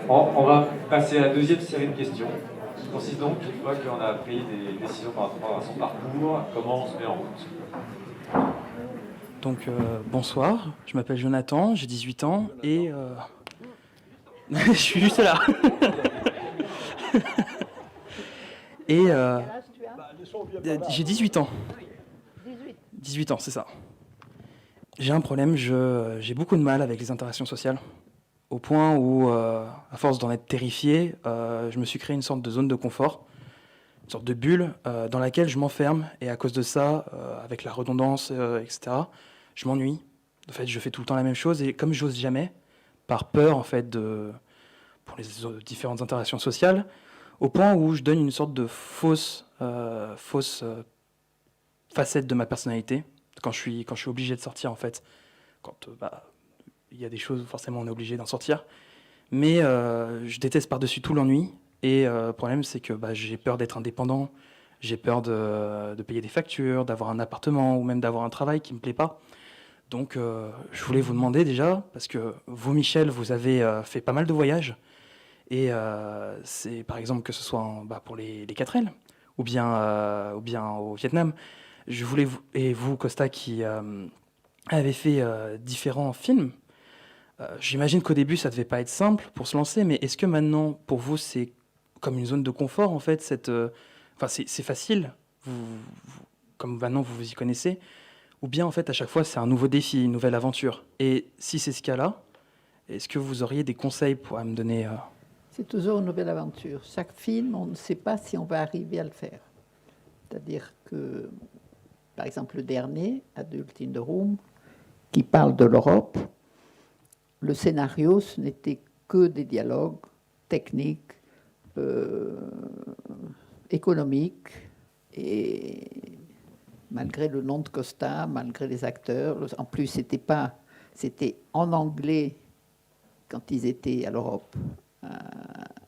On va passer à la deuxième série de questions, qui consiste donc, une fois qu'on a pris des décisions par rapport à son parcours, comment on se met en route. Donc bonsoir, je m'appelle Jonathan, j'ai 18 ans et je suis juste là. Et j'ai 18 ans. 18 ans, c'est ça. J'ai un problème, j'ai beaucoup de mal avec les interactions sociales, au point où, à force d'en être terrifié, je me suis créé une sorte de zone de confort, une sorte de bulle dans laquelle je m'enferme, et à cause de ça, avec la redondance, etc., je m'ennuie. En fait, je fais tout le temps la même chose, et comme j'ose jamais, par peur en fait pour les différentes interactions sociales, au point où je donne une sorte de fausse facette de ma personnalité quand je suis obligé de sortir en fait. Quand il y a des choses, forcément on est obligé d'en sortir. Mais je déteste par-dessus tout l'ennui. Et le problème c'est que j'ai peur d'être indépendant, j'ai peur de payer des factures, d'avoir un appartement ou même d'avoir un travail qui me plaît pas. Donc je voulais vous demander déjà, parce que vous Michel, vous avez fait pas mal de voyages. Et c'est par exemple que ce soit pour les 4L ou bien au Vietnam. Je voulais et vous Costa qui avez fait différents films. J'imagine qu'au début ça devait pas être simple pour se lancer, mais est-ce que maintenant pour vous c'est comme une zone de confort en fait enfin c'est facile comme maintenant vous vous y connaissez, ou bien en fait à chaque fois c'est un nouveau défi, une nouvelle aventure. Et si c'est ce cas-là, est-ce que vous auriez des conseils à me donner C'est toujours une nouvelle aventure. Chaque film, on ne sait pas si on va arriver à le faire. C'est-à-dire que, par exemple, le dernier, Adult in the Room, qui parle de l'Europe, le scénario, ce n'était que des dialogues techniques, économiques, et malgré le nom de Costa, malgré les acteurs, en plus, c'était en anglais quand ils étaient à l'Europe,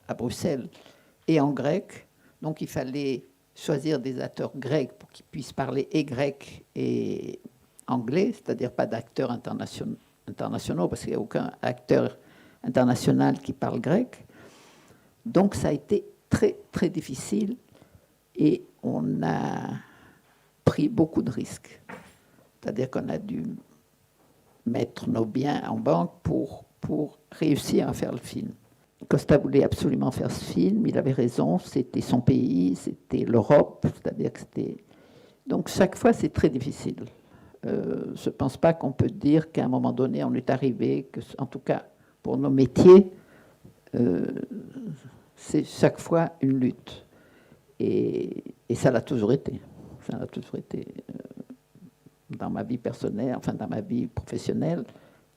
à Bruxelles, et en grec. Donc il fallait choisir des acteurs grecs pour qu'ils puissent parler et grec et anglais, c'est-à-dire pas d'acteurs internationaux, parce qu'il n'y a aucun acteur international qui parle grec. Donc ça a été très, très difficile et on a pris beaucoup de risques. C'est-à-dire qu'on a dû mettre nos biens en banque pour réussir à faire le film. Costa voulait absolument faire ce film, il avait raison, c'était son pays, c'était l'Europe, c'est-à-dire que c'était... Donc chaque fois c'est très difficile. Je ne pense pas qu'on peut dire qu'à un moment donné on est arrivé, que, en tout cas pour nos métiers, c'est chaque fois une lutte. Et ça l'a toujours été. Ça l'a toujours été dans ma vie personnelle, enfin dans ma vie professionnelle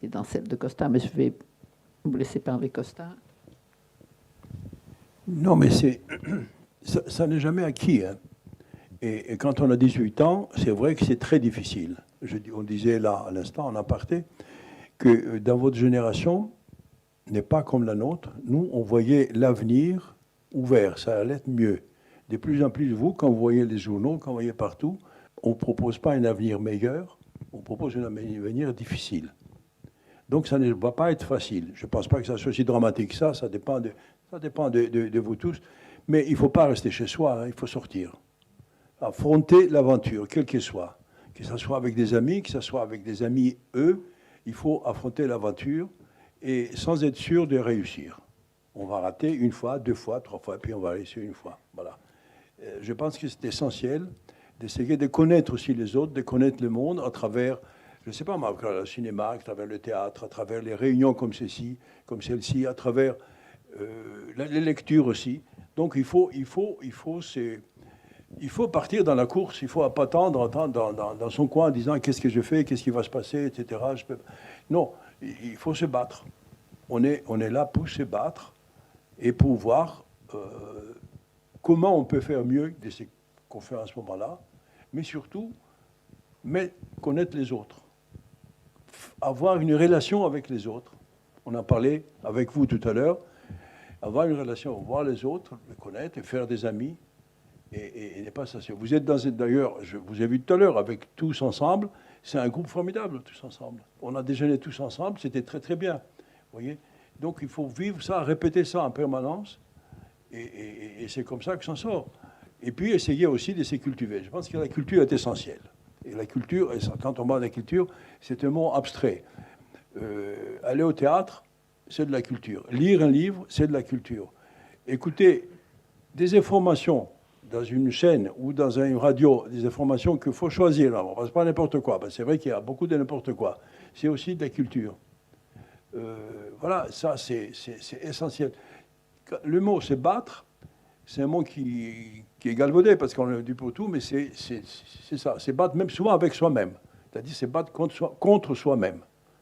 et dans celle de Costa. Mais je vais vous laisser parler Costa. Non, mais ça n'est jamais acquis. Hein. Et quand on a 18 ans, c'est vrai que c'est très difficile. On disait là, à l'instant, en aparté, que dans votre génération, n'est pas comme la nôtre. Nous, on voyait l'avenir ouvert, ça allait être mieux. De plus en plus, vous, quand vous voyez les journaux, quand vous voyez partout, on ne propose pas un avenir meilleur, on propose un avenir difficile. Donc ça ne va pas être facile. Je ne pense pas que ça soit aussi dramatique que ça dépend de vous tous. Mais il ne faut pas rester chez soi, hein, il faut sortir. Affronter l'aventure, quelle qu'elle soit. Que ce soit avec des amis, que ce soit avec des amis, eux, il faut affronter l'aventure et sans être sûr de réussir. On va rater une fois, deux fois, trois fois, puis on va réussir une fois. Voilà. Je pense que c'est essentiel d'essayer de connaître aussi les autres, de connaître le monde à travers, je ne sais pas, le cinéma, à travers le théâtre, à travers les réunions comme celle-ci, à travers les lectures aussi. Donc il faut partir dans la course, il ne faut pas attendre dans son coin en disant qu'est-ce que je fais, qu'est-ce qui va se passer, etc. Non, il faut se battre. On est là pour se battre et pour voir comment on peut faire mieux de ce qu'on fait à ce moment-là, mais surtout connaître les autres, avoir une relation avec les autres. On a parlé avec vous tout à l'heure, avoir une relation, voir les autres, les connaître et faire des amis. Et n'est pas ça. Vous êtes d'ailleurs, je vous ai vu tout à l'heure avec Tous Ensemble, c'est un groupe formidable, Tous Ensemble. On a déjeuné tous ensemble, c'était très très bien. Vous voyez. Donc il faut vivre ça, répéter ça en permanence, et c'est comme ça que s'en sort. Et puis essayer aussi de se cultiver. Je pense que la culture est essentielle. Et la culture, quand on parle de la culture, c'est un mot abstrait. Aller au théâtre, c'est de la culture. Lire un livre, c'est de la culture. Écouter des informations dans une chaîne ou dans une radio, des informations qu'il faut choisir. Alors, c'est pas n'importe quoi. C'est vrai qu'il y a beaucoup de n'importe quoi. C'est aussi de la culture. Voilà, ça c'est essentiel. Le mot c'est battre, c'est un mot qui est galvaudé parce qu'on le dit pour tout, mais c'est ça. C'est battre même souvent avec soi-même. C'est-à-dire c'est battre contre soi-même.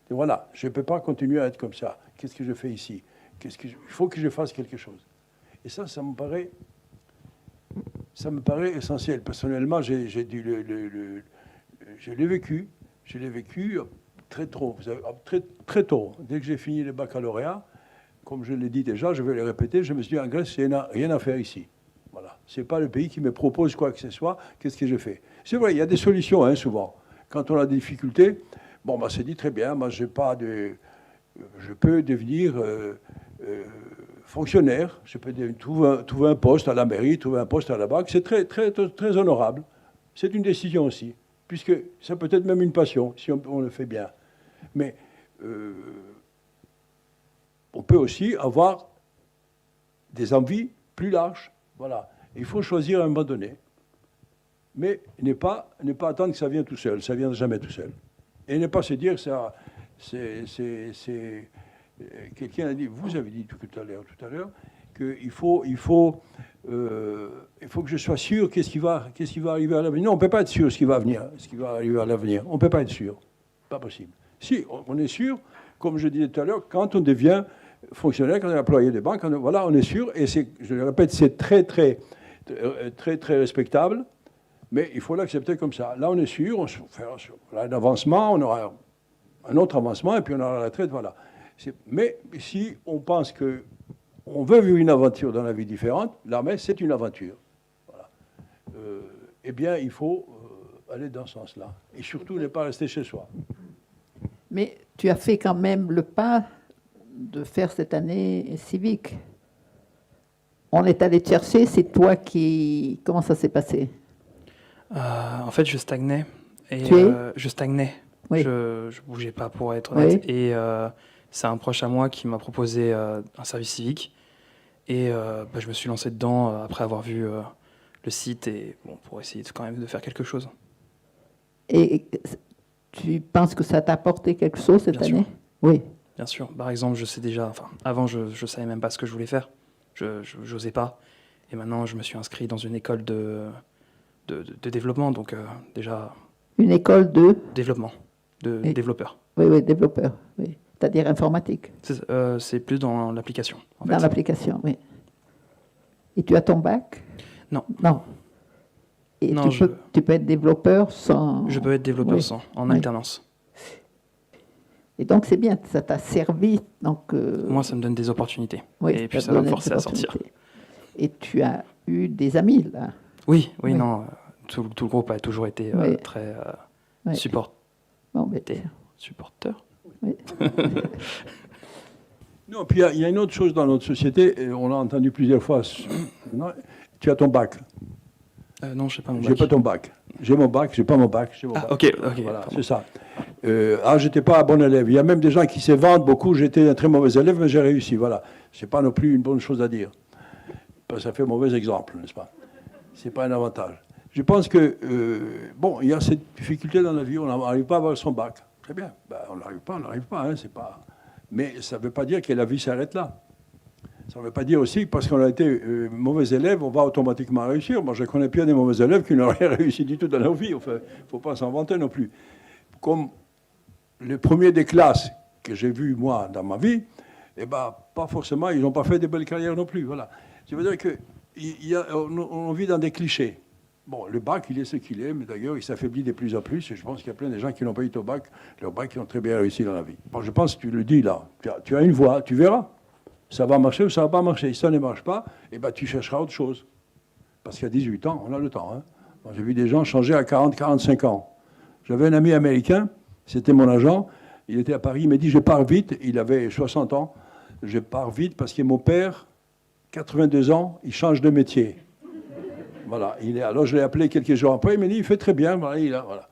Et voilà, je ne peux pas continuer à être comme ça. Qu'est-ce que je fais ici? Il faut que je fasse quelque chose. Et ça me paraît essentiel. Personnellement, je l'ai vécu. Je l'ai vécu très tôt. Très, très tôt. Dès que j'ai fini le baccalauréat, comme je l'ai dit déjà, je vais le répéter, je me suis dit, en Grèce, il n'y a rien à faire ici. Voilà. Ce n'est pas le pays qui me propose quoi que ce soit. Qu'est-ce que je fais? C'est vrai, il y a des solutions, hein, souvent. Quand on a des difficultés, bon, c'est dit très bien, moi, je peux devenir fonctionnaire, je peux trouver un poste à la mairie, trouver un poste à la banque. C'est très, très, très honorable. C'est une décision aussi, puisque ça peut être même une passion, si on le fait bien. Mais on peut aussi avoir des envies plus larges. Voilà. Il faut choisir à un moment donné. Mais ne pas attendre que ça vienne tout seul. Ça ne vient jamais tout seul. Et ne pas se dire, quelqu'un a dit, vous avez dit tout à l'heure, qu'il faut que je sois sûr qu'est-ce qui va arriver à l'avenir. Non, on ne peut pas être sûr ce qui va arriver à l'avenir. On ne peut pas être sûr. Pas possible. Si, on est sûr, comme je disais tout à l'heure, quand on devient fonctionnaire, quand on est employé des banques, voilà, on est sûr, et je le répète, c'est très, très, très, très respectable, mais il faut l'accepter comme ça. Là, on est sûr, on fera un avancement, on aura un autre avancement, et puis on aura la retraite, voilà. Mais si on pense qu'on veut vivre une aventure dans la vie différente, l'armée, c'est une aventure. Voilà. Eh bien, il faut aller dans ce sens-là. Et surtout, ne pas rester chez soi. Mais tu as fait quand même le pas de faire cette année civique. On est allé te chercher, c'est toi qui... Comment ça s'est passé? En fait, je stagnais. Je stagnais. Oui. Je bougeais pas, pour être honnête. Oui. Et c'est un proche à moi qui m'a proposé un service civique. Et je me suis lancé dedans après avoir vu le site et pour essayer quand même de faire quelque chose. Et tu penses que ça t'a apporté quelque chose cette Bien année? sûr. Oui. Bien sûr. Par exemple, je sais déjà... avant, je savais même pas ce que je voulais faire. Je n'osais pas. Et maintenant, je me suis inscrit dans une école de développement. Donc, déjà... Une école de... Développement. De développeur. Oui, développeur. Oui. C'est-à-dire informatique. C'est plus dans l'application. Dans l'application, oui. Et tu as ton bac? Non. Non. Et non, tu peux être développeur sans... Je peux être développeur sans, en alternance. Et donc, c'est bien, ça t'a servi. Donc, moi, ça me donne des opportunités. Oui, et puis, ça va me forcer à sortir. Et tu as eu des amis, là? Oui, non. Tout le groupe a toujours été très supporteur. Oui. Non, puis il y a une autre chose dans notre société, et on l'a entendu plusieurs fois. Non, tu as ton bac. Non, je n'ai pas mon bac. J'ai pas ton bac. J'ai mon bac, j'ai pas mon bac. J'ai mon bac. Ok. Voilà, c'est ça. J'étais pas un bon élève. Il y a même des gens qui se vantent beaucoup. J'étais un très mauvais élève, mais j'ai réussi. Voilà. C'est pas non plus une bonne chose à dire. Ça fait mauvais exemple, n'est-ce pas? C'est pas un avantage. Je pense que il y a cette difficulté dans la vie. On n'arrive pas à avoir son bac. Très bien. On n'arrive pas. Hein, c'est pas. Mais ça ne veut pas dire que la vie s'arrête là. Ça ne veut pas dire aussi que parce qu'on a été mauvais élève, on va automatiquement réussir. Moi, je connais bien des mauvais élèves qui n'ont rien réussi du tout dans leur vie. Enfin, il ne faut pas s'en vanter non plus. Comme les premiers des classes que j'ai vus, moi, dans ma vie, pas forcément, ils n'ont pas fait de belles carrières non plus. Voilà. Ça veut dire qu'on vit dans des clichés. Bon, le bac, il est ce qu'il est, mais d'ailleurs, il s'affaiblit de plus en plus. Et je pense qu'il y a plein de gens qui n'ont pas eu leur bac, qui ont très bien réussi dans la vie. Bon, je pense que tu le dis là. Tu as une voie, tu verras. Ça va marcher ou ça ne va pas marcher. Si ça ne marche pas, tu chercheras autre chose. Parce qu'à 18 ans, on a le temps. Hein. Bon, j'ai vu des gens changer à 40, 45 ans. J'avais un ami américain, c'était mon agent. Il était à Paris, il m'a dit, je pars vite. Il avait 60 ans. je pars vite parce que mon père, 82 ans, il change de métier. Voilà, alors je l'ai appelé quelques jours après, il m'a dit, il fait très bien, voilà.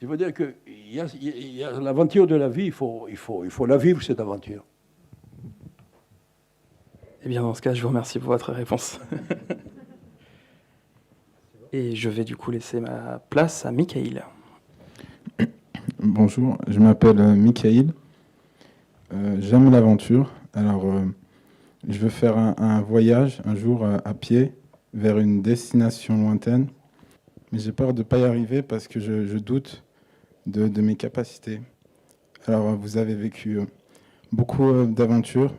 Il faut dire qu'il y a l'aventure de la vie, il faut la vivre, cette aventure. Eh bien, dans ce cas, je vous remercie pour votre réponse. Et je vais du coup laisser ma place à Mickaël. Bonjour, je m'appelle Mickaël. J'aime l'aventure. Alors, je veux faire un voyage un jour à pied vers une destination lointaine. Mais j'ai peur de ne pas y arriver parce que je doute de mes capacités. Alors, vous avez vécu beaucoup d'aventures.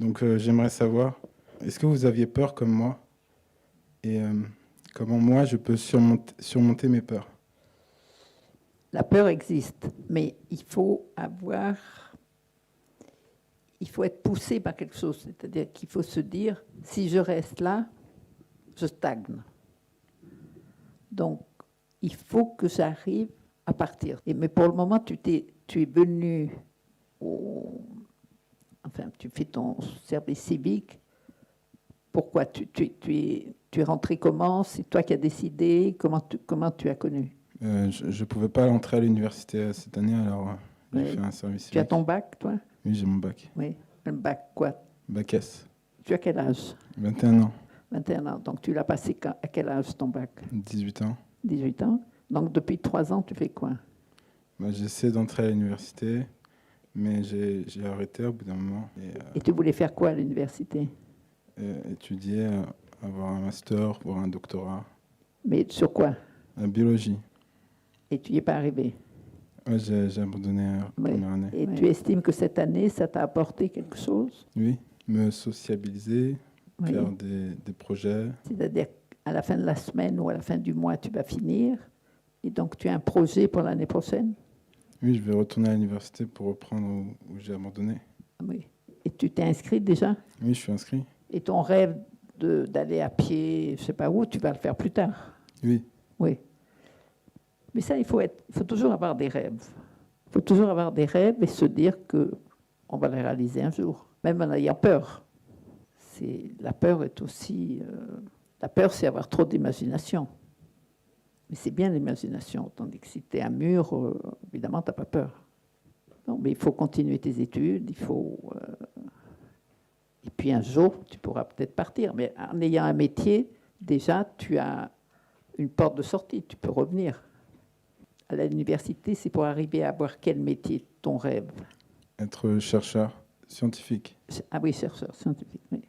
Donc, j'aimerais savoir, est-ce que vous aviez peur comme moi? Et comment moi, je peux surmonter mes peurs? La peur existe, mais il faut être poussé par quelque chose. C'est-à-dire qu'il faut se dire, si je reste là, je stagne. Donc, il faut que j'arrive à partir. Mais pour le moment, tu es venu tu fais ton service civique. Pourquoi tu es rentré comment? C'est toi qui as décidé? Comment tu as connu? Je ne pouvais pas entrer à l'université cette année, alors j'ai fait un service civique. Tu as ton bac, toi? Oui, j'ai mon bac. Oui, un bac quoi? Bac S. Tu as quel âge? 21 ans. 21 ans. Donc, tu l'as passé à quel âge, ton bac? 18 ans. 18 ans. Donc, depuis 3 ans, tu fais quoi? J'essaie d'entrer à l'université, mais j'ai arrêté au bout d'un moment. Et tu voulais faire quoi à l'université? Étudier, avoir un master, avoir un doctorat. Mais sur quoi? La biologie. Et tu n'y es pas arrivé? Ouais, j'ai abandonné la première année. Et tu estimes que cette année, ça t'a apporté quelque chose? Oui, me sociabiliser, faire des projets. C'est-à-dire qu'à la fin de la semaine ou à la fin du mois, tu vas finir. Et donc, tu as un projet pour l'année prochaine? Oui, je vais retourner à l'université pour reprendre où j'ai abandonné. Oui. Et tu t'es inscrit déjà? Oui, je suis inscrit. Et ton rêve d'aller à pied, je ne sais pas où, tu vas le faire plus tard? Oui. Oui. Mais ça, il faut toujours avoir des rêves. Il faut toujours avoir des rêves et se dire qu'on va les réaliser un jour, même en ayant peur. La peur est aussi... la peur, c'est avoir trop d'imagination. Mais c'est bien l'imagination, tandis que si tu es un mur, évidemment, tu n'as pas peur. Non, mais il faut continuer tes études, et puis un jour, tu pourras peut-être partir. Mais en ayant un métier, déjà, tu as une porte de sortie, tu peux revenir. À l'université, c'est pour arriver à avoir quel métier, ton rêve? Être chercheur scientifique. Ah oui, chercheur scientifique, oui.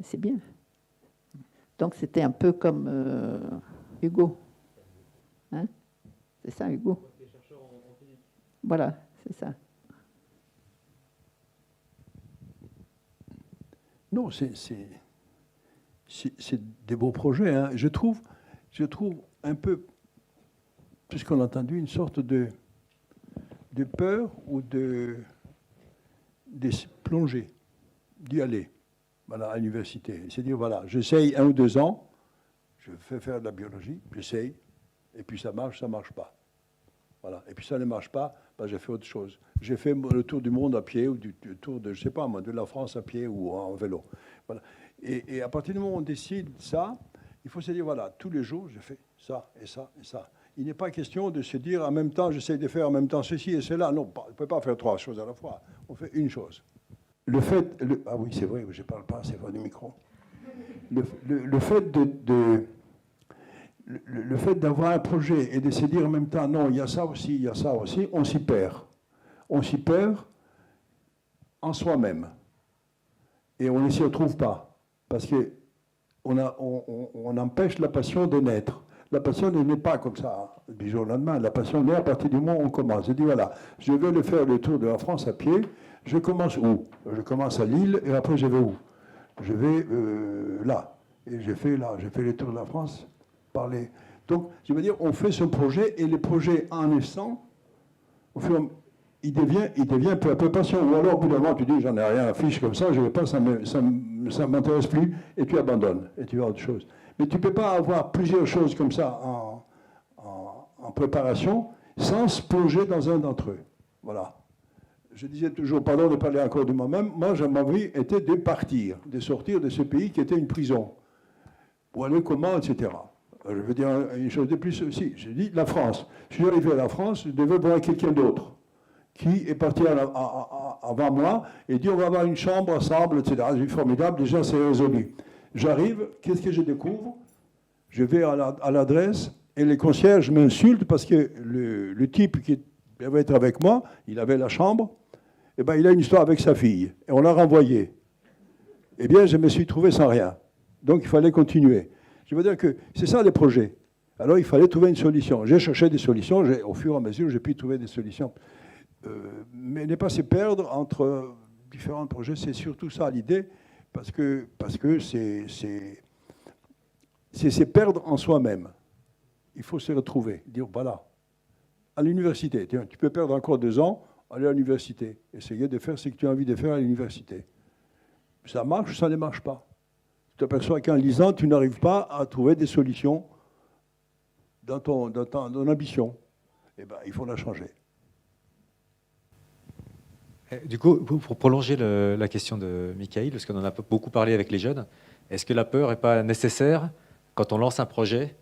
C'est bien. Donc, c'était un peu comme Hugo. Hein? C'est ça, Hugo? Voilà, c'est ça. Non, c'est des beaux projets. Hein. Je trouve un peu, puisqu'on a entendu, une sorte de peur ou de plonger, d'y aller, voilà, à l'université. C'est-à-dire, voilà, j'essaye 1 ou 2 ans, je fais faire de la biologie, j'essaye, et puis ça marche pas. Voilà. Et puis ça ne marche pas, j'ai fait autre chose. J'ai fait le tour du monde à pied, ou du tour de, je sais pas moi, de la France à pied ou en vélo. Voilà. Et à partir du moment où on décide ça, il faut se dire, voilà, tous les jours, je fais ça et ça et ça. Il n'est pas question de se dire, en même temps, j'essaie de faire en même temps ceci et cela. Non, on ne peut pas faire 3 choses à la fois. On fait une chose. Ah oui, c'est vrai, je ne parle pas, c'est pas du micro. Le fait d'avoir un projet et de se dire en même temps, non, il y a ça aussi, on s'y perd. On s'y perd en soi-même. Et on ne s'y retrouve pas. Parce qu'on empêche la passion de naître. La passion ne naît pas comme ça, du jour au lendemain. La passion naît à partir du moment où on commence. Je dis, voilà, je vais faire le tour de la France à pied. Je commence où? Je commence à Lille et après je vais où? Je vais là. Et j'ai fait le tour de la France. Donc, je veux dire, on fait ce projet et le projet, en naissant, il devient peu à peu passion. Ou alors, au bout d'un moment, tu dis, j'en ai rien à fiche comme ça, je ne vais pas, ça ne m'intéresse plus, et tu abandonnes, et tu vas à autre chose. Mais tu ne peux pas avoir plusieurs choses comme ça en préparation sans se plonger dans un d'entre eux. Voilà. je disais toujours, pardon de parler encore de moi-même, moi, ma vie était de partir, de sortir de ce pays qui était une prison. Pour aller comment, etc. Je veux dire une chose de plus aussi. J'ai dit la France. Je suis arrivé à la France, je devais voir quelqu'un d'autre qui est parti avant moi et dit on va avoir une chambre ensemble, etc. J'ai dit formidable, déjà c'est résolu. J'arrive, qu'est-ce que je découvre? Je vais à l'adresse et les concierges m'insultent parce que le type qui devait être avec moi, il avait la chambre, et ben il a une histoire avec sa fille et on l'a renvoyé. Eh bien, je me suis trouvé sans rien. Donc il fallait continuer. Je veux dire que c'est ça les projets. Alors il fallait trouver une solution. J'ai cherché des solutions, au fur et à mesure, j'ai pu trouver des solutions. Mais ne pas se perdre entre différents projets, c'est surtout ça l'idée, parce que c'est se perdre en soi-même. Il faut se retrouver, dire voilà, à l'université, tu peux perdre encore 2 ans, aller à l'université, essayer de faire ce que tu as envie de faire à l'université. Ça marche, ça ne marche pas. Tu t'aperçois qu'en lisant, tu n'arrives pas à trouver des solutions dans ton ambition. Eh bien, il faut la changer. Du coup, pour prolonger la question de Michaël, parce qu'on en a beaucoup parlé avec les jeunes, est-ce que la peur n'est pas nécessaire quand on lance un projet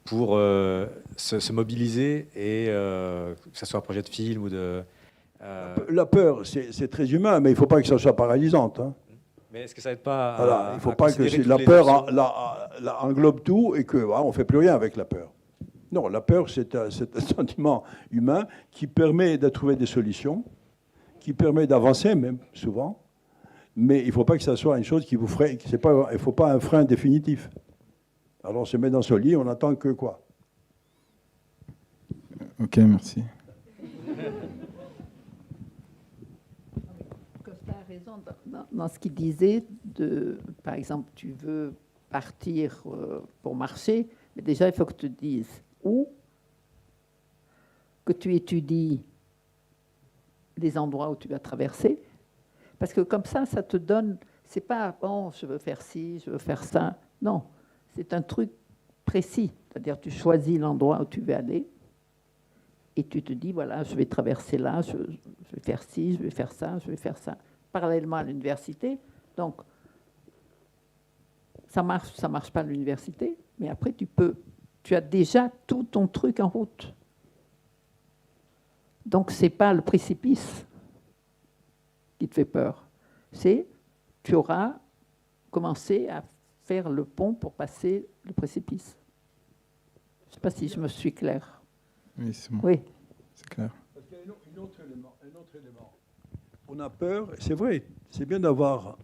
pour se mobiliser et que ce soit un projet de film ou de... La peur, c'est très humain, mais il ne faut pas que ça soit paralysante. Hein. Mais est-ce que ça n'aide pas voilà, il ne faut pas que la peur englobe tout et qu'on ne fait plus rien avec la peur. Non, la peur, c'est un sentiment humain qui permet de trouver des solutions, qui permet d'avancer même souvent, mais il ne faut pas que ça soit une chose qui vous freine. Il ne faut pas un frein définitif. Alors on se met dans ce lit, on attend que quoi? Ok, merci. Costa a raison dans ce qu'il disait, par exemple, tu veux partir pour marcher, mais déjà il faut que tu te dises où, que tu étudies les endroits où tu vas traverser, parce que comme ça te donne, c'est pas bon, je veux faire ci, je veux faire ça, non, c'est un truc précis, c'est-à-dire tu choisis l'endroit où tu veux aller et tu te dis voilà, je vais traverser là, je vais faire ci, je vais faire ça, je vais faire ça, parallèlement à l'université. Donc ça marche pas à l'université, mais après tu as déjà tout ton truc en route. Donc, ce n'est pas le précipice qui te fait peur. C'est tu auras commencé à faire le pont pour passer le précipice. Je ne sais pas si je me suis claire. Oui, c'est bon. Oui. C'est clair. Parce qu'il y a un autre élément. On a peur, c'est vrai, c'est bien d'avoir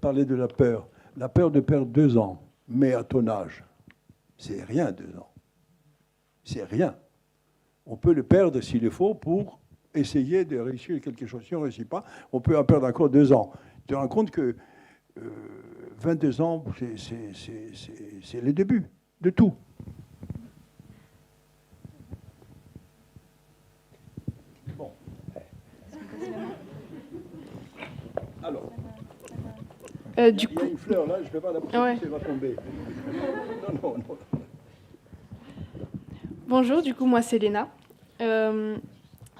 parlé de la peur. La peur de perdre 2 ans, mais à ton âge, c'est rien 2 ans. C'est rien. On peut le perdre s'il le faut pour essayer de réussir quelque chose. Si on ne réussit pas, on peut en perdre encore 2 ans. Tu te rends compte que 22 ans, c'est le début de tout. Bon. Alors. Du coup, il y a une fleur là, je ne vais pas la pousser, ouais. Elle va tomber. Non. Bonjour, du coup, moi c'est Léna.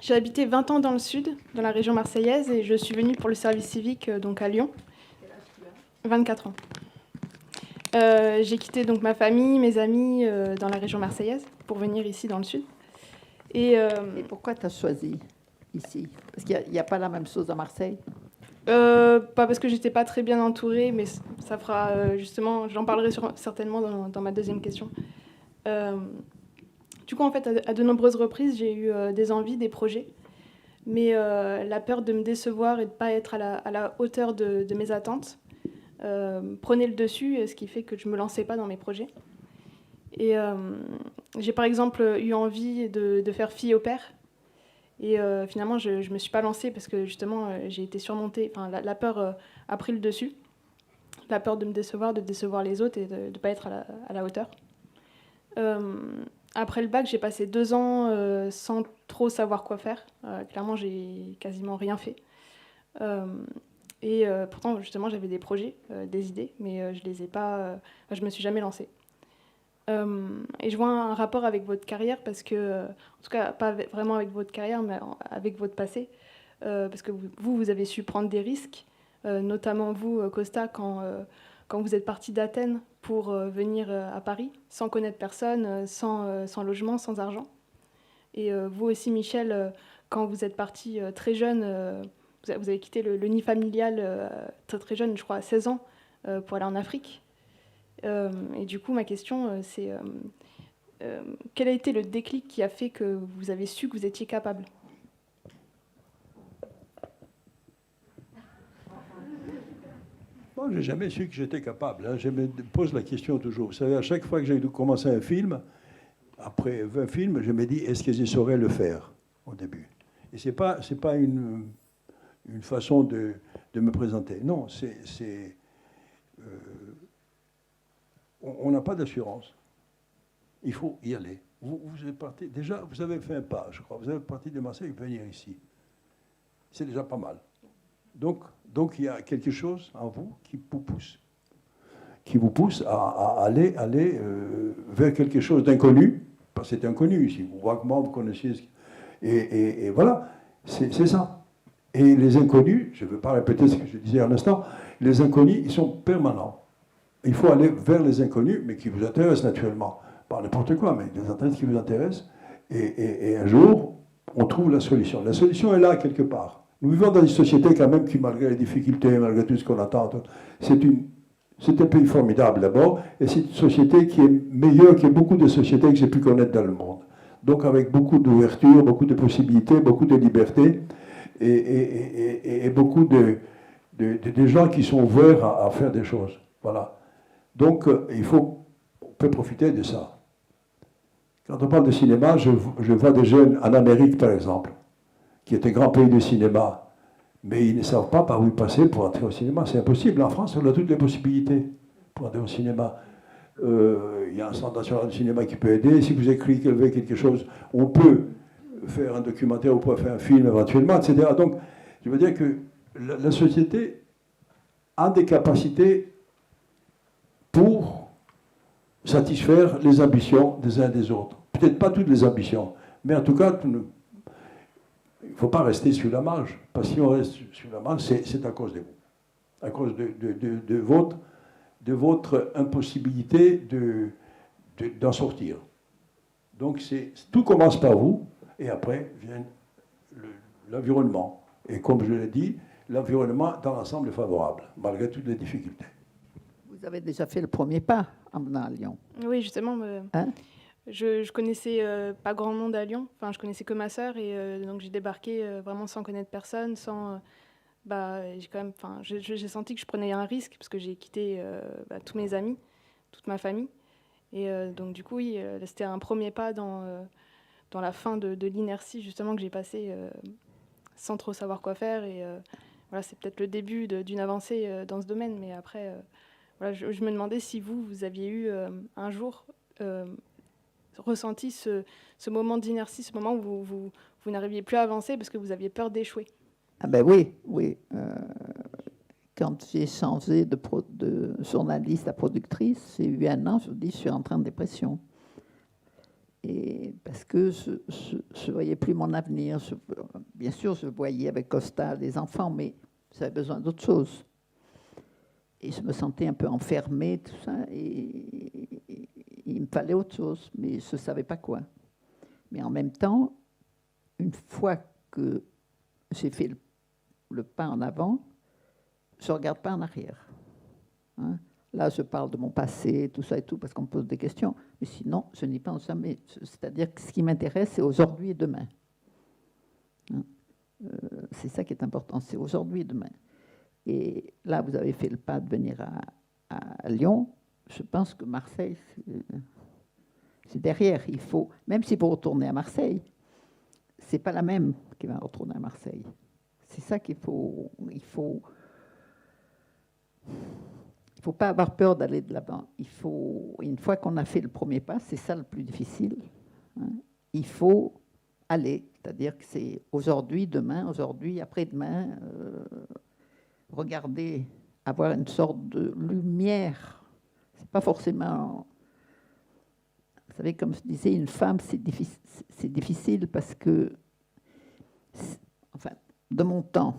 J'ai habité 20 ans dans le sud, dans la région marseillaise, et je suis venue pour le service civique donc à Lyon. 24 ans. J'ai quitté donc ma famille, mes amis dans la région marseillaise pour venir ici dans le sud. Et pourquoi tu as choisi ici? Parce qu'il n'y a pas la même chose à Marseille? Pas parce que j'étais pas très bien entourée, mais ça fera justement, j'en parlerai certainement dans ma deuxième question. Du coup, en fait, à de nombreuses reprises, j'ai eu des envies, des projets, mais la peur de me décevoir et de ne pas être à la hauteur de mes attentes prenait le dessus, ce qui fait que je ne me lançais pas dans mes projets. Et j'ai par exemple eu envie de faire fille au père, et finalement, je ne me suis pas lancée parce que justement, j'ai été surmontée, enfin, la peur a pris le dessus, la peur de me décevoir, de décevoir les autres et de ne pas être à la hauteur. Après le bac, j'ai passé 2 ans sans trop savoir quoi faire. Clairement, j'ai quasiment rien fait. Et pourtant, justement, j'avais des projets, des idées, mais je les ai pas. Je me suis jamais lancée. Et je vois un rapport avec votre carrière parce que, en tout cas, pas vraiment avec votre carrière, mais avec votre passé. parce que vous avez su prendre des risques, notamment vous, Costa, quand vous êtes parti d'Athènes pour venir à Paris, sans connaître personne, sans logement, sans argent. Et vous aussi, Michel, quand vous êtes parti très jeune, vous avez quitté le nid familial très très jeune, je crois à 16 ans, pour aller en Afrique. Et du coup, ma question, c'est quel a été le déclic qui a fait que vous avez su que vous étiez capable? Moi, je n'ai jamais su que j'étais capable. Hein. Je me pose la question toujours. Vous savez, à chaque fois que j'ai commencé un film, après 20 films, je me dis, est-ce que je saurais le faire au début? Et ce n'est pas une façon de me présenter. Non, on n'a pas d'assurance. Il faut y aller. Vous êtes parti, déjà, vous avez fait un pas, je crois. Vous êtes parti de Marseille pour venir ici. C'est déjà pas mal. Donc, il y a quelque chose en vous qui vous pousse à aller vers quelque chose d'inconnu, parce que c'est inconnu ici. Vaguement, vous connaissez. Et voilà, c'est ça. Et les inconnus, je ne veux pas répéter ce que je disais à l'instant, les inconnus, ils sont permanents. Il faut aller vers les inconnus, mais qui vous intéressent naturellement. Pas n'importe quoi, mais des intérêts qui vous intéressent. Et un jour, on trouve la solution. La solution est là, quelque part. Nous vivons dans une société quand même qui, malgré les difficultés, malgré tout ce qu'on attend, c'est un pays formidable d'abord, et c'est une société qui est meilleure que beaucoup de sociétés que j'ai pu connaître dans le monde. Donc avec beaucoup d'ouverture, beaucoup de possibilités, beaucoup de liberté, et beaucoup de gens qui sont ouverts à faire des choses. Voilà. Donc on peut profiter de ça. Quand on parle de cinéma, je vois des jeunes en Amérique, par exemple, qui est un grand pays de cinéma, mais ils ne savent pas par où passer pour entrer au cinéma. C'est impossible. En France, on a toutes les possibilités pour entrer au cinéma. Il y a un centre national de cinéma qui peut aider. Si vous écrivez quelque chose, on peut faire un documentaire, on peut faire un film éventuellement, etc. Donc, je veux dire que la société a des capacités pour satisfaire les ambitions des uns et des autres. Peut-être pas toutes les ambitions, mais en tout cas, il ne faut pas rester sur la marge. Parce que si on reste sur la marge, c'est à cause de vous. À cause de votre impossibilité d'en sortir. Donc tout commence par vous, et après vient l'environnement. Et comme je l'ai dit, l'environnement dans l'ensemble est favorable, malgré toutes les difficultés. Vous avez déjà fait le premier pas en venant à Lyon. Oui, justement. Hein? Je connaissais pas grand monde à Lyon. Enfin, je connaissais que ma sœur, et donc j'ai débarqué vraiment sans connaître personne, j'ai senti que je prenais un risque parce que j'ai quitté tous mes amis, toute ma famille. Et donc du coup, oui, c'était un premier pas dans la fin de l'inertie justement que j'ai passé sans trop savoir quoi faire. Et voilà, c'est peut-être le début d'une avancée dans ce domaine. Mais après, voilà, je me demandais si vous aviez eu un jour ressenti ce moment d'inertie, ce moment où vous n'arriviez plus à avancer parce que vous aviez peur d'échouer. Ah ben oui. Quand j'ai changé de journaliste à productrice, j'ai eu un an, je vous dis, je suis entrée en dépression. Et parce que je ne voyais plus mon avenir. Bien sûr, je voyais avec Costa les enfants, mais j'avais besoin d'autre chose. Et je me sentais un peu enfermée, tout ça, et il me fallait autre chose, mais je ne savais pas quoi. Mais en même temps, une fois que j'ai fait le pas en avant, je ne regarde pas en arrière. Hein? Là, je parle de mon passé, tout ça et tout, parce qu'on me pose des questions. Mais sinon, je n'y pense jamais. C'est-à-dire que ce qui m'intéresse, c'est aujourd'hui et demain. Hein? C'est ça qui est important, c'est aujourd'hui et demain. Et là, vous avez fait le pas de venir à Lyon. Je pense que Marseille, c'est derrière. Il faut, même si vous retournez à Marseille, ce n'est pas la même qui va retourner à Marseille. C'est ça qu'il faut. Il faut pas avoir peur d'aller de l'avant. Une fois qu'on a fait le premier pas, c'est ça le plus difficile. Hein, il faut aller. C'est-à-dire que c'est aujourd'hui, demain, aujourd'hui, après-demain. Regarder, avoir une sorte de lumière. C'est pas forcément. Vous savez, comme je disais, une femme, c'est difficile parce que. Enfin, de mon temps,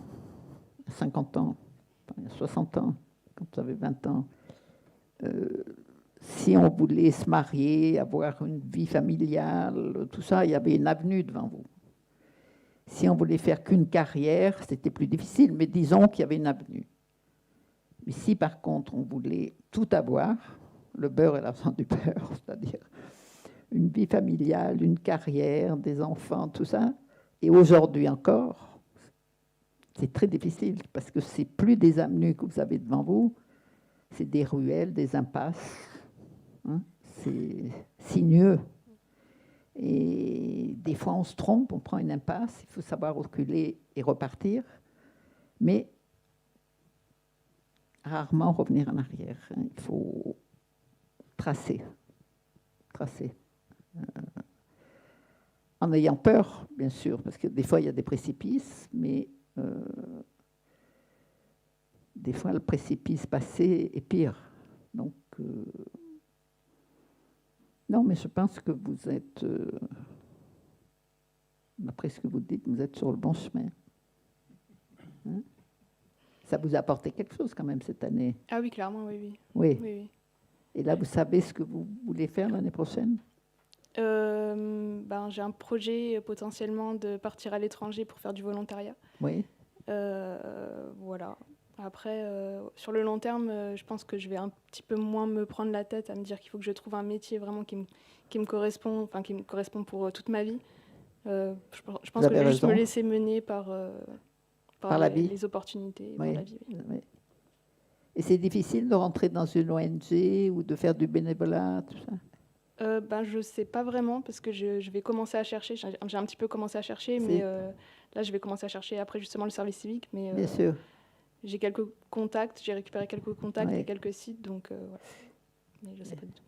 50 ans, enfin, il y a 60 ans, quand j'avais 20 ans, si on voulait se marier, avoir une vie familiale, tout ça, il y avait une avenue devant vous. Si on voulait faire qu'une carrière, c'était plus difficile, mais disons qu'il y avait une avenue. Mais si par contre on voulait tout avoir, le beurre et l'argent du beurre, c'est-à-dire une vie familiale, une carrière, des enfants, tout ça, et aujourd'hui encore, c'est très difficile parce que c'est plus des avenues que vous avez devant vous, c'est des ruelles, des impasses. Hein, c'est sinueux. Et des fois, on se trompe, on prend une impasse, il faut savoir reculer et repartir, mais rarement revenir en arrière. Hein. Il faut tracer. En ayant peur, bien sûr, parce que des fois, il y a des précipices, mais des fois, le précipice passé est pire. Donc, non, mais je pense que vous êtes, d'après ce que vous dites, vous êtes sur le bon chemin. Hein? Ça vous a apporté quelque chose quand même cette année. Ah oui, clairement, oui, oui. Oui. Oui, oui. Et là, vous savez ce que vous voulez faire l'année prochaine? J'ai un projet potentiellement de partir à l'étranger pour faire du volontariat. Oui. Voilà. Après, sur le long terme, je pense que je vais un petit peu moins me prendre la tête à me dire qu'il faut que je trouve un métier vraiment qui me correspond, enfin qui me correspond pour toute ma vie. Je pense que je vais juste me laisser mener par la vie. les opportunités, Oui. par la vie. Oui. Et c'est difficile de rentrer dans une ONG ou de faire du bénévolat, tout ça? Je ne sais pas vraiment parce que je vais commencer à chercher. J'ai un petit peu commencé à chercher, mais là, je vais commencer à chercher après justement le service civique. Mais, bien sûr. J'ai quelques contacts, j'ai récupéré quelques contacts Oui. et quelques sites, donc voilà. Mais je ne sais pas du tout.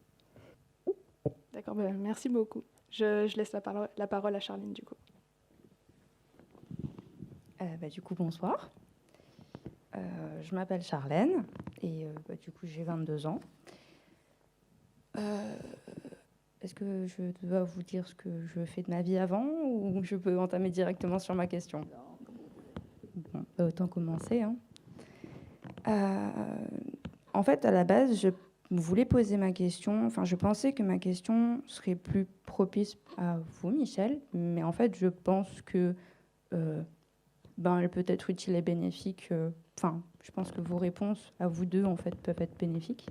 D'accord, merci beaucoup. Je laisse la parole à Charline, du coup. Du coup, bonsoir. Je m'appelle Charlène et du coup, j'ai 22 ans. Est-ce que je dois vous dire ce que je fais de ma vie avant ou je peux entamer directement sur ma question? Bon, autant commencer. Hein. En fait, à la base, je voulais poser ma question. Enfin, je pensais que ma question serait plus propice à vous, Michel. Mais en fait, je pense que elle peut être utile et bénéfique. Je pense que vos réponses à vous deux, en fait, peuvent être bénéfiques.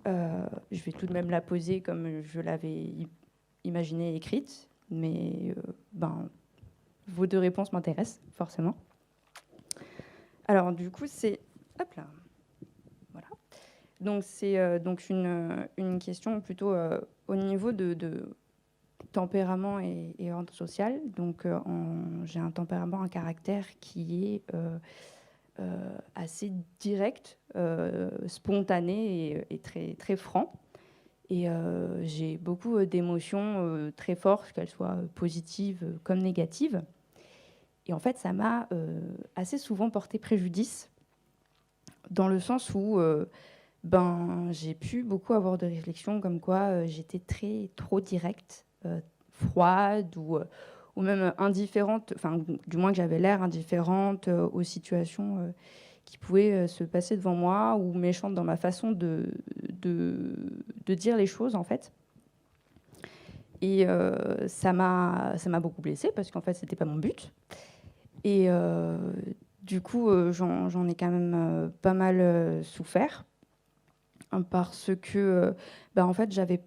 Je vais tout de même la poser comme je l'avais imaginée et écrite. Mais vos deux réponses m'intéressent, forcément. Alors, du coup, c'est... Hop là. Voilà. Donc, c'est donc une question plutôt au niveau de tempérament et ordre social. Donc, j'ai un tempérament, un caractère qui est assez direct, spontané et très, très franc. Et j'ai beaucoup d'émotions très fortes, qu'elles soient positives comme négatives. Et en fait, ça m'a assez souvent porté préjudice, dans le sens où j'ai pu beaucoup avoir de réflexions comme quoi j'étais trop directe, froide ou même indifférente, enfin, du moins que j'avais l'air indifférente aux situations qui pouvaient se passer devant moi ou méchante dans ma façon de dire les choses, en fait. Et ça m'a beaucoup blessée parce qu'en fait, c'était pas mon but. Et du coup, j'en ai quand même pas mal souffert parce que, en fait, j'avais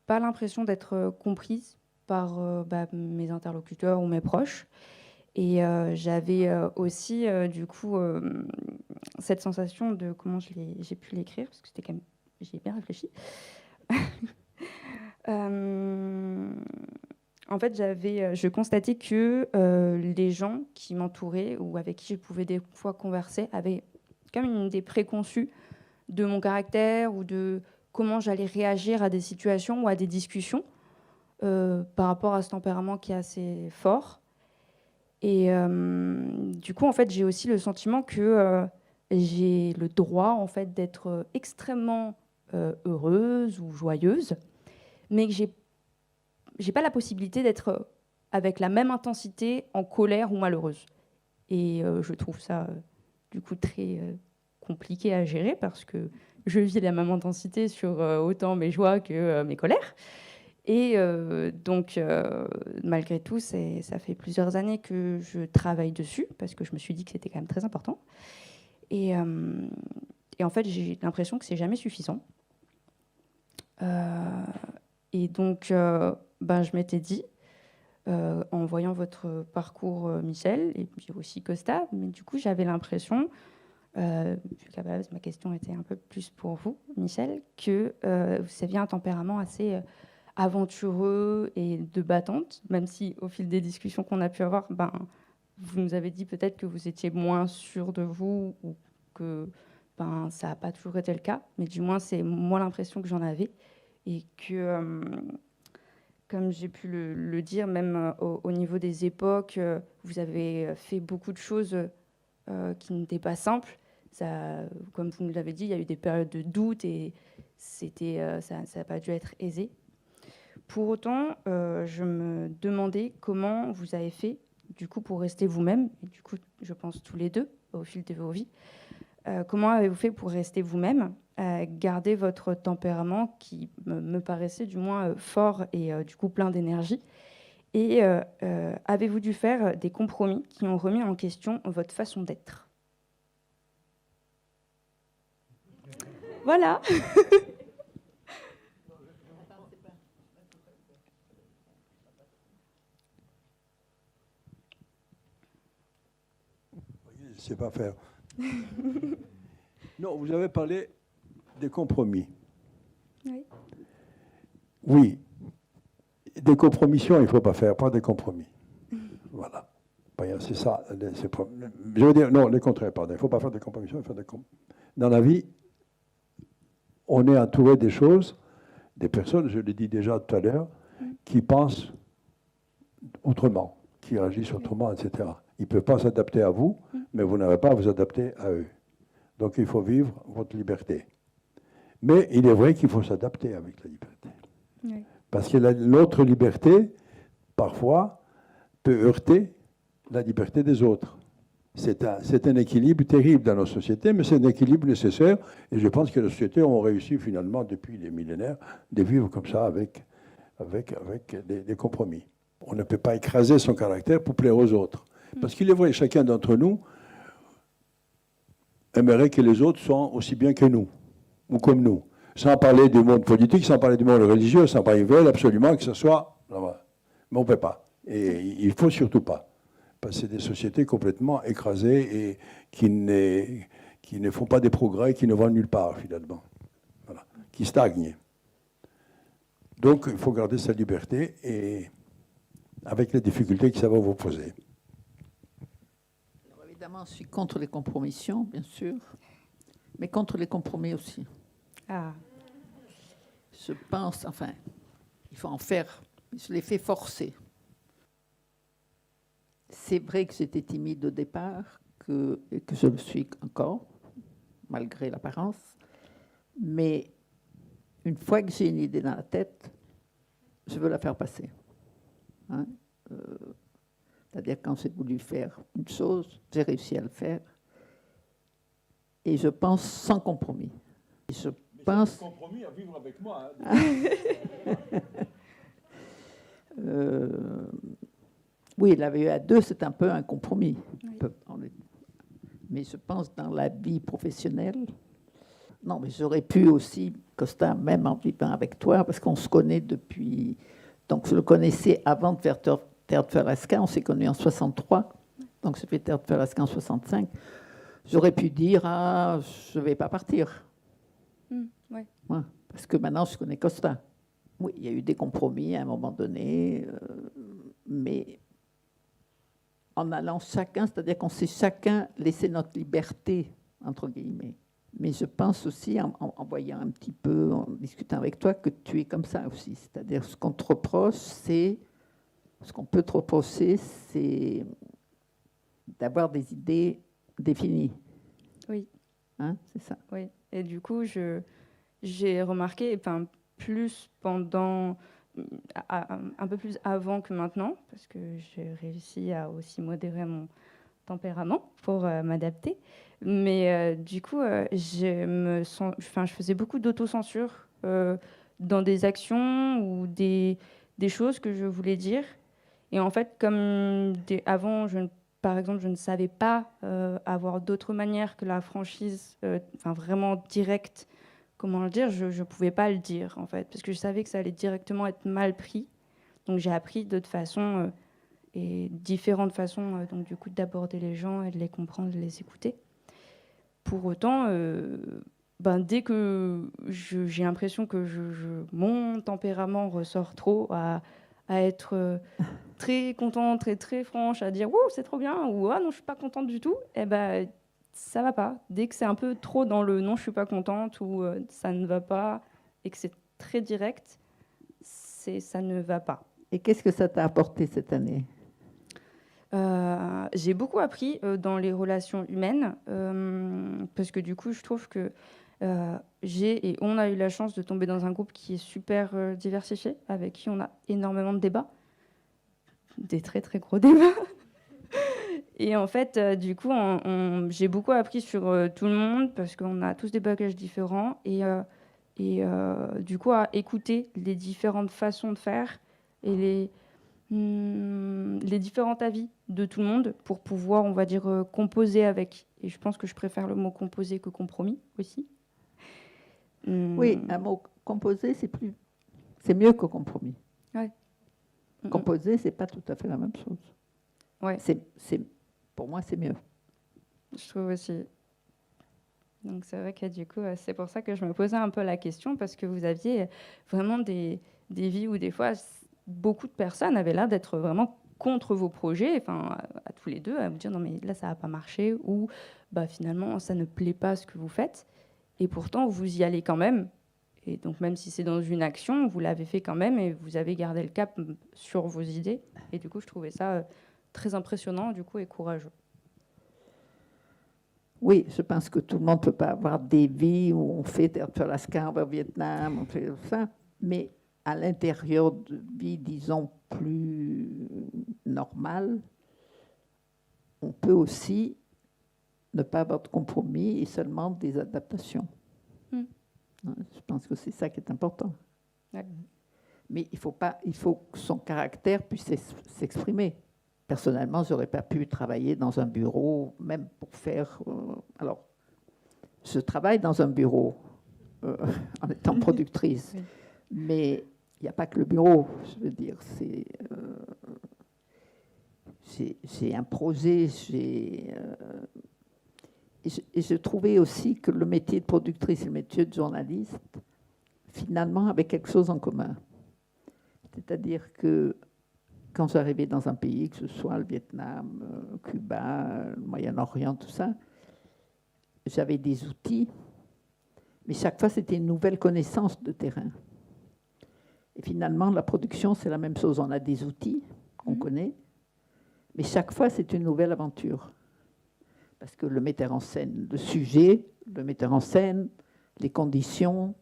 pas l'impression d'être comprise par mes interlocuteurs ou mes proches. Et j'avais aussi, du coup, cette sensation de comment j'ai pu l'écrire, parce que c'était quand même, j'y ai bien réfléchi. En fait, je constatais que les gens qui m'entouraient ou avec qui je pouvais des fois converser avaient quand même une idée préconçue de mon caractère ou de comment j'allais réagir à des situations ou à des discussions par rapport à ce tempérament qui est assez fort. Et du coup, en fait, j'ai aussi le sentiment que j'ai le droit, en fait, d'être extrêmement heureuse ou joyeuse, mais que j'ai pas la possibilité d'être avec la même intensité en colère ou malheureuse. Et je trouve ça, du coup, très compliqué à gérer parce que je vis la même intensité sur autant mes joies que mes colères. Et donc, malgré tout, ça fait plusieurs années que je travaille dessus parce que je me suis dit que c'était quand même très important. Et en fait, j'ai l'impression que c'est jamais suffisant. Et donc, je m'étais dit, en voyant votre parcours, Michel, et puis aussi Costa, mais du coup, j'avais l'impression, vu qu'à la base, ma question était un peu plus pour vous, Michel, que vous aviez un tempérament assez aventureux et de battante, même si au fil des discussions qu'on a pu avoir, vous nous avez dit peut-être que vous étiez moins sûr de vous ou que ça n'a pas toujours été le cas, mais du moins c'est moi l'impression que j'en avais et que, comme j'ai pu le dire, même au niveau des époques, vous avez fait beaucoup de choses qui n'étaient pas simples. Ça, comme vous nous l'avez dit, il y a eu des périodes de doute et ça n'a pas dû être aisé. Pour autant, je me demandais comment vous avez fait du coup pour rester vous-même, et du coup, je pense tous les deux au fil de vos vies. Comment avez-vous fait pour rester vous-même, garder votre tempérament qui me paraissait du moins fort et du coup plein d'énergie? Et avez-vous dû faire des compromis qui ont remis en question votre façon d'être? Voilà. Je ne sais pas faire. Non, vous avez parlé des compromis. Oui. Oui, des compromissions, il ne faut pas faire, pas des compromis. Voilà. C'est ça. Je veux dire, non, le contraire, pardon. Il ne faut pas faire des compromissions, il faut faire des compromis. Dans la vie, on est entouré des choses, des personnes, je l'ai dit déjà tout à l'heure, qui pensent autrement, qui agissent autrement, etc. Ils ne peuvent pas s'adapter à vous, mais vous n'avez pas à vous adapter à eux. Donc il faut vivre votre liberté. Mais il est vrai qu'il faut s'adapter avec la liberté. Oui. Parce que notre liberté, parfois, peut heurter la liberté des autres. C'est un équilibre terrible dans nos sociétés, mais c'est un équilibre nécessaire. Et je pense que les sociétés ont réussi finalement, depuis des millénaires, de vivre comme ça avec des compromis. On ne peut pas écraser son caractère pour plaire aux autres. Parce qu'il est vrai, chacun d'entre nous aimerait que les autres soient aussi bien que nous, ou comme nous. Sans parler du monde politique, sans parler du monde religieux, sans parler, ils veulent absolument que ce soit... Mais on ne peut pas. Et il ne faut surtout pas. Parce que c'est des sociétés complètement écrasées et qui ne font pas des progrès, qui ne vont nulle part, finalement. Voilà. Qui stagnent. Donc, il faut garder sa liberté et avec les difficultés que ça va vous poser. Alors, évidemment, je suis contre les compromissions, bien sûr, mais contre les compromis aussi. Ah. Je pense, enfin, il faut en faire. Je l'ai fait forcer. C'est vrai que j'étais timide au départ, et que je le suis encore, malgré l'apparence. Mais une fois que j'ai une idée dans la tête, je veux la faire passer. Hein? C'est-à-dire quand j'ai voulu faire une chose, j'ai réussi à le faire. Et je pense sans compromis. Je pense... C'est un compromis à vivre avec moi. Oui, la VE à deux, c'est un peu un compromis. Oui. Mais je pense dans la vie professionnelle, non, mais j'aurais pu aussi, Costa, même en vivant avec toi, parce qu'on se connaît depuis... Donc, je le connaissais avant de faire Théâtre Ferrasca, on s'est connus en 63, donc j'ai fait Théâtre Ferrasca en 65. J'aurais pu dire, je ne vais pas partir. Ouais. Ouais, parce que maintenant, je connais Costa. Oui, il y a eu des compromis à un moment donné, mais en allant chacun, c'est-à-dire qu'on s'est chacun laissé notre liberté, entre guillemets. Mais je pense aussi, en voyant un petit peu, en discutant avec toi, que tu es comme ça aussi. C'est-à-dire, ce qu'on te reproche, ce qu'on peut te reprocher, c'est d'avoir des idées définies. Oui. Hein, c'est ça. Oui. Et du coup, j'ai remarqué, plus pendant, un peu plus avant que maintenant, parce que j'ai réussi à aussi modérer tempérament pour m'adapter. Mais du coup, je faisais beaucoup d'autocensure dans des actions ou des choses que je voulais dire. Et en fait, comme avant, par exemple, je ne savais pas avoir d'autre manière que la franchise, vraiment directe, comment le dire, je ne pouvais pas le dire, en fait, parce que je savais que ça allait directement être mal pris. Donc j'ai appris d'autres façons et différentes façons, donc du coup, d'aborder les gens et de les comprendre, de les écouter. Pour autant, dès que j'ai l'impression que mon tempérament ressort trop à être très contente, très franche, à dire « Wouh, c'est trop bien » ou « Ah non, je suis pas contente du tout », ça va pas. Dès que c'est un peu trop dans le « non, je suis pas contente » ou ça ne va pas et que c'est très direct, ça ne va pas. Et qu'est-ce que ça t'a apporté cette année ? J'ai beaucoup appris dans les relations humaines parce que du coup, je trouve que on a eu la chance de tomber dans un groupe qui est super diversifié, avec qui on a énormément de débats, des très très gros débats. Et en fait, du coup, j'ai beaucoup appris sur tout le monde parce qu'on a tous des bagages différents et du coup, à écouter les différentes façons de faire et les différents avis de tout le monde pour pouvoir, on va dire, composer avec. Et je pense que je préfère le mot composer que compromis aussi. Oui, un mot composé, c'est mieux que compromis. Ouais. Composer, c'est pas tout à fait la même chose. Ouais. Pour moi, c'est mieux. Je trouve aussi. Donc c'est vrai que du coup, c'est pour ça que je me posais un peu la question, parce que vous aviez vraiment des vies où des fois, beaucoup de personnes avaient l'air d'être vraiment contre vos projets, à tous les deux, à vous dire non mais là ça va pas marcher, ou finalement ça ne plaît pas ce que vous faites, et pourtant vous y allez quand même. Et donc même si c'est dans une action, vous l'avez fait quand même et vous avez gardé le cap sur vos idées. Et du coup, je trouvais ça très impressionnant du coup et courageux. Oui, je pense que tout le monde ne peut pas avoir des vies où on fait Alaska, on va au Vietnam, on fait ça, mais à l'intérieur de vies, disons, plus normales, on peut aussi ne pas avoir de compromis et seulement des adaptations. Je pense que c'est ça qui est important. Ouais. Mais il faut que son caractère puisse s'exprimer. Personnellement, je n'aurais pas pu travailler dans un bureau, même pour faire... alors, je travaille dans un bureau en étant productrice, oui. Mais il n'y a pas que le bureau, je veux dire. J'ai un projet, et je trouvais aussi que le métier de productrice et le métier de journaliste, finalement, avaient quelque chose en commun. C'est-à-dire que quand j'arrivais dans un pays, que ce soit le Vietnam, Cuba, le Moyen-Orient, tout ça, j'avais des outils, mais chaque fois, c'était une nouvelle connaissance de terrain. Et finalement, la production, c'est la même chose. On a des outils qu'on connaît, mais chaque fois, c'est une nouvelle aventure. Parce que le metteur en scène, le sujet, le metteur en scène, les conditions,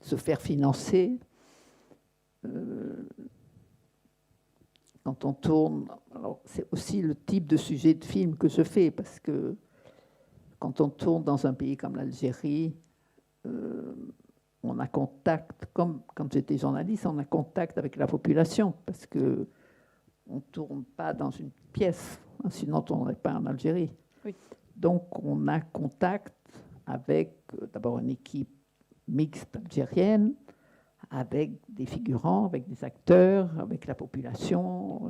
se faire financer. Quand on tourne, alors c'est aussi le type de sujet de film que je fais, parce que quand on tourne dans un pays comme l'Algérie, on a contact, comme quand j'étais journaliste, on a contact avec la population, parce que on ne tourne pas dans une pièce, sinon on ne tournerait pas en Algérie. Oui. Donc on a contact avec d'abord une équipe mixte algérienne, avec des figurants, avec des acteurs, avec la population.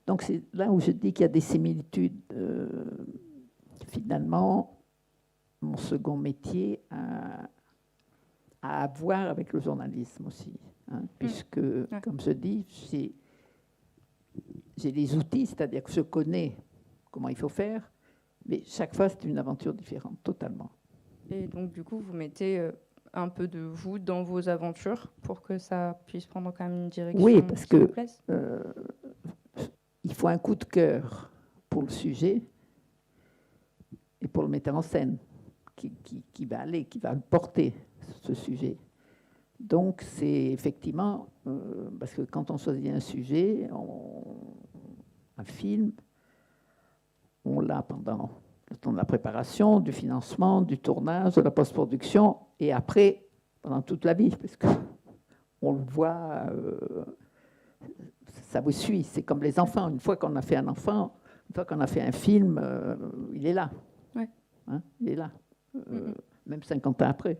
Donc c'est là où je dis qu'il y a des similitudes. Finalement, mon second métier a à voir avec le journalisme aussi, puisque, comme je dis, j'ai des outils, c'est-à-dire que je connais comment il faut faire, mais chaque fois, c'est une aventure différente, totalement. Et donc, du coup, vous mettez un peu de vous dans vos aventures pour que ça puisse prendre quand même une direction. Oui, parce que il faut un coup de cœur pour le sujet et pour le metteur en scène qui va le porter, ce sujet. Donc, c'est effectivement, parce que quand on choisit un sujet, un film, on l'a pendant le temps de la préparation, du financement, du tournage, de la post-production, et après, pendant toute la vie, parce qu'on le voit, ça vous suit. C'est comme les enfants. Une fois qu'on a fait un enfant, une fois qu'on a fait un film, il est là. Ouais. Hein, il est là. Même 50 ans après.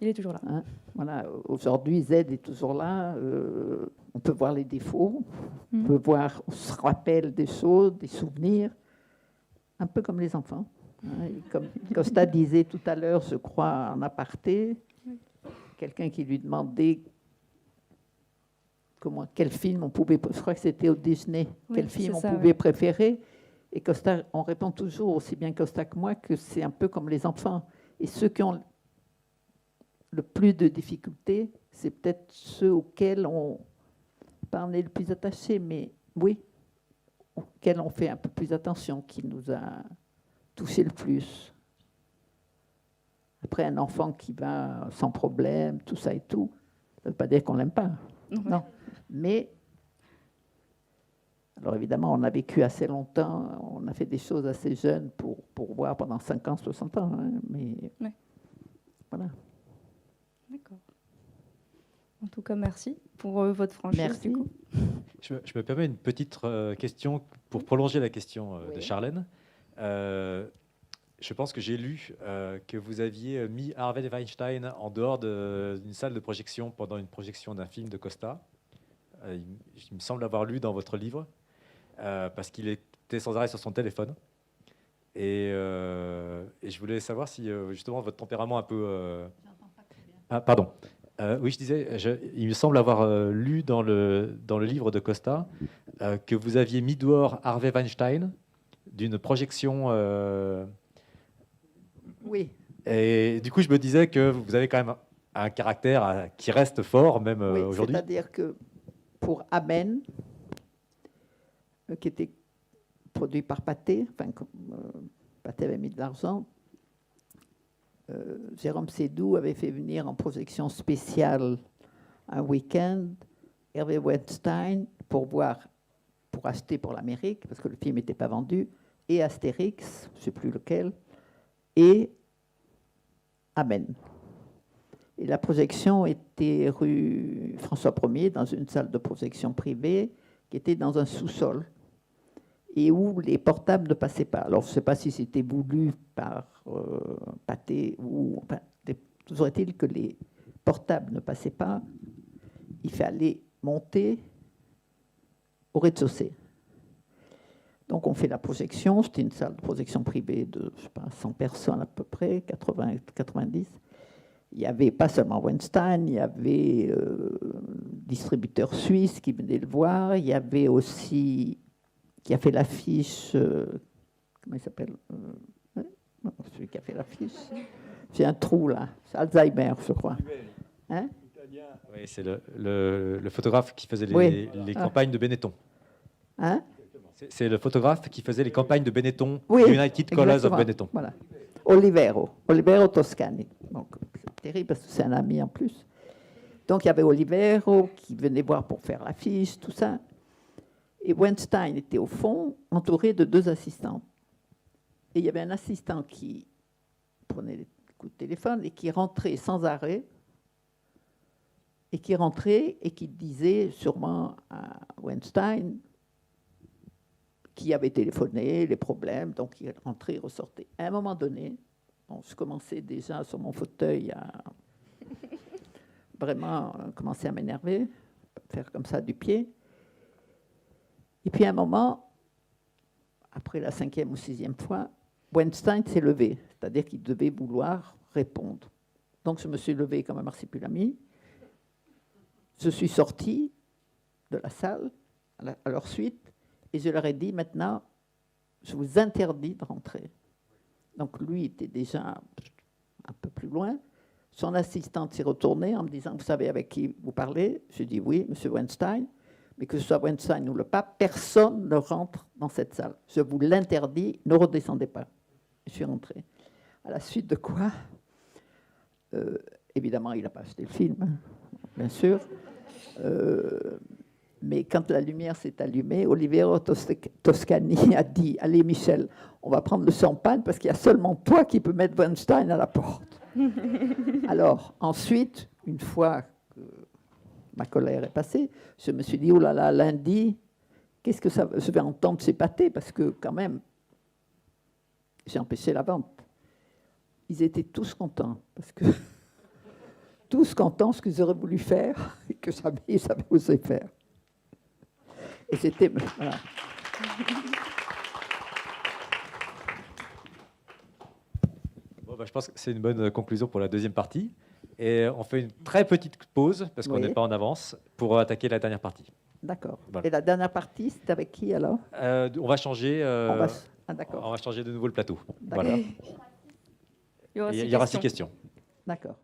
Il est toujours là. Hein, voilà. Aujourd'hui, Z est toujours là. On peut voir les défauts. On peut voir, on se rappelle des choses, des souvenirs. Un peu comme les enfants. Hein, comme Costa disait tout à l'heure, je crois, en aparté, quelqu'un qui lui demandait quel film on pouvait, je crois que c'était au Disney, Oui, quel film c'est on ça, pouvait préférer. Et Costa, on répond toujours, aussi bien Costa que moi, que c'est un peu comme les enfants. Et ceux qui ont le plus de difficultés, c'est peut-être ceux auxquels on est le plus attaché, mais oui, auxquels on fait un peu plus attention, qui nous a touché le plus. Après, un enfant qui va sans problème, tout ça et tout, ça ne veut pas dire qu'on ne l'aime pas. Non. Mais, alors évidemment, on a vécu assez longtemps, on a fait des choses assez jeunes pour voir pendant 50, 60 ans. Hein, mais voilà. D'accord. En tout cas, merci pour votre franchise. Merci. Du coup. Je me permets une petite question pour prolonger la question de Oui. Charlène. Je pense que j'ai lu que vous aviez mis Harvey Weinstein en dehors d'une salle de projection pendant une projection d'un film de Costa. Il me semble avoir lu dans votre livre, parce qu'il était sans arrêt sur son téléphone. Et je voulais savoir si justement votre tempérament un peu... Ah, pardon. Oui, je disais, il me semble avoir lu dans le livre de Costa que vous aviez mis dehors Harvey Weinstein d'une projection... Oui. Et du coup, je me disais que vous avez quand même un caractère qui reste fort, même Oui, aujourd'hui. c'est-à-dire que pour Amen, qui était produit par Pathé, enfin, Pathé avait mis de l'argent, Jérôme Sédou avait fait venir en projection spéciale un week-end Hervé Weinstein pour acheter pour l'Amérique, parce que le film n'était pas vendu, et Astérix, je ne sais plus lequel, et Amen. Et la projection était rue François 1er, dans une salle de projection privée, qui était dans un sous-sol, et où les portables ne passaient pas. Alors, je ne sais pas si c'était voulu par Pathé, ou... Enfin, toujours est-il que les portables ne passaient pas. Il fallait monter au rez-de-chaussée. Donc, on fait la projection. C'était une salle de projection privée de, je sais pas, 100 personnes à peu près, 80, 90. Il n'y avait pas seulement Weinstein, il y avait distributeur suisse qui venait le voir. Il y avait aussi, qui a fait l'affiche, comment il s'appelle celui qui a fait l'affiche. J'ai un trou là, c'est Alzheimer, je crois. Hein? Oui, c'est le photographe qui faisait les campagnes de Benetton. Hein? C'est le photographe qui faisait les campagnes de Benetton, Oui, United Colors exactement. of Benetton. Voilà. Olivero Toscani. Donc, c'est terrible parce que c'est un ami en plus. Donc, il y avait Olivero qui venait voir pour faire l'affiche, tout ça. Et Weinstein était au fond, entouré de 2 assistants. Et il y avait un assistant qui prenait les coups de téléphone et qui rentrait sans arrêt, et qui disait sûrement à Weinstein qui avait téléphoné, les problèmes, donc il rentrait, il ressortait. À un moment donné, je commençais déjà sur mon fauteuil à vraiment commencer à m'énerver, faire comme ça du pied. Et puis à un moment, après la 5e ou 6e fois, Weinstein s'est levé, c'est-à-dire qu'il devait vouloir répondre. Donc je me suis levée comme un marsipulami. Je suis sortie de la salle à leur suite et je leur ai dit, maintenant, je vous interdis de rentrer. Donc lui était déjà un peu plus loin. Son assistante s'est retournée en me disant, vous savez avec qui vous parlez? Je dis oui, M. Weinstein. Mais que ce soit Weinstein ou le pape, personne ne rentre dans cette salle. Je vous l'interdis, ne redescendez pas. Je suis rentrée. À la suite de quoi, évidemment, il n'a pas acheté le film, hein, bien sûr. Mais quand la lumière s'est allumée, Oliviero Toscani a dit, allez Michel, on va prendre le champagne parce qu'il y a seulement toi qui peux mettre Weinstein à la porte. Alors, ensuite, une fois que ma colère est passée, je me suis dit, oh là là, lundi, qu'est-ce que ça va, je vais entendre s'épater parce que quand même, j'ai empêché la vente. Ils étaient tous contents parce que tous contents ce qu'ils auraient voulu faire et que jamais ils avaient osé faire. Et c'était voilà. Bon, bah, je pense que c'est une bonne conclusion pour la deuxième partie. Et on fait une très petite pause, parce qu'on Oui. n'est pas en avance, pour attaquer la dernière partie. D'accord. Voilà. Et la dernière partie, c'est avec qui alors? On va changer. D'accord. On va changer de nouveau le plateau. D'accord. Voilà. Il y aura Il six y aura 6 questions. questions. D'accord.